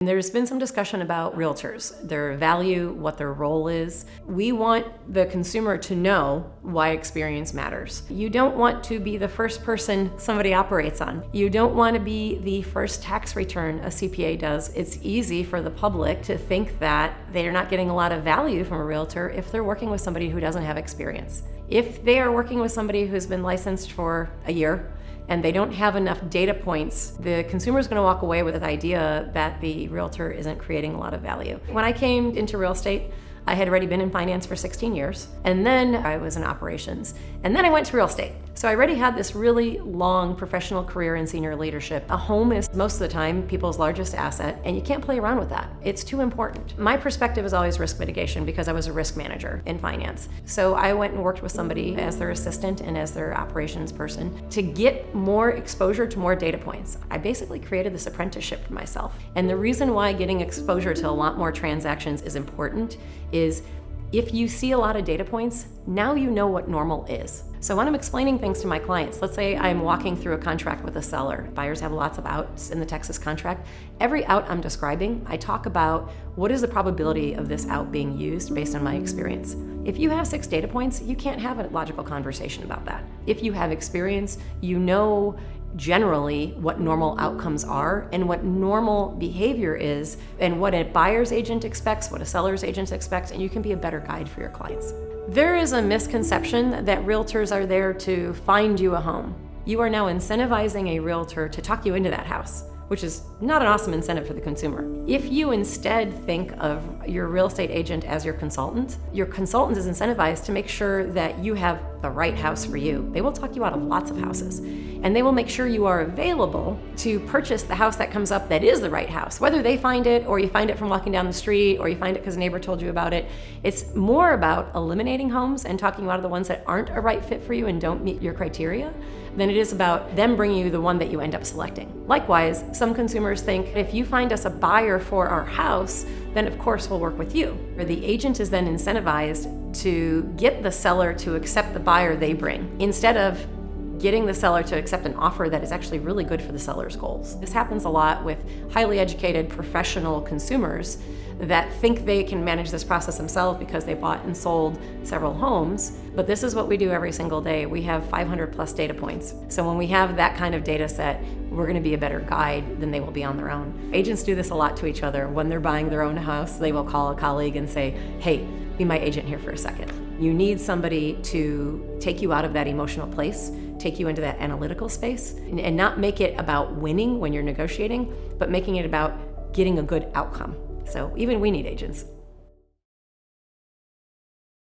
There's been some discussion about realtors, their value, what their role is. We want the consumer to know why experience matters. You don't want to be the first person somebody operates on. You don't want to be the first tax return a CPA does. It's easy for the public to think that they're not getting a lot of value from a realtor if they're working with somebody who doesn't have experience. If they are working with somebody who's been licensed for a year, and they don't have enough data points, the consumer is going to walk away with the idea that the realtor isn't creating a lot of value. When I came into real estate, I had already been in finance for 16 years, and then I was in operations, and then I went to real estate. So I already had this really long professional career in senior leadership. A home is most of the time people's largest asset, and you can't play around with that. It's too important. My perspective is always risk mitigation because I was a risk manager in finance. So I went and worked with somebody as their assistant and as their operations person to get more exposure to more data points. I basically created this apprenticeship for myself. And the reason why getting exposure to a lot more transactions is important is if you see a lot of data points, now you know what normal is. So when I'm explaining things to my clients, let's say I'm walking through a contract with a seller. Buyers have lots of outs in the Texas contract. Every out I'm describing, I talk about what is the probability of this out being used based on my experience. If you have 6 data points, you can't have a logical conversation about that. If you have experience, you know generally what normal outcomes are and what normal behavior is and what a buyer's agent expects, what a seller's agent expects, and you can be a better guide for your clients. There is a misconception that realtors are there to find you a home. You are now incentivizing a realtor to talk you into that house, which is not an awesome incentive for the consumer. If you instead think of your real estate agent as your consultant is incentivized to make sure that you have the right house for you. They will talk you out of lots of houses, and they will make sure you are available to purchase the house that comes up that is the right house. Whether they find it, or you find it from walking down the street, or you find it because a neighbor told you about it, it's more about eliminating homes and talking you out of the ones that aren't a right fit for you and don't meet your criteria than it is about them bringing you the one that you end up selecting. Likewise, some consumers think if you find us a buyer for our house, then of course we'll work with you. Or the agent is then incentivized to get the seller to accept the buyer they bring, instead of getting the seller to accept an offer that is actually really good for the seller's goals. This happens a lot with highly educated professional consumers that think they can manage this process themselves because they bought and sold several homes, but this is what we do every single day. We have 500 plus data points. So when we have that kind of data set, we're gonna be a better guide than they will be on their own. Agents do this a lot to each other. When they're buying their own house, they will call a colleague and say, hey, be my agent here for a second. You need somebody to take you out of that emotional place, take you into that analytical space, and not make it about winning when you're negotiating, but making it about getting a good outcome. So even we need agents.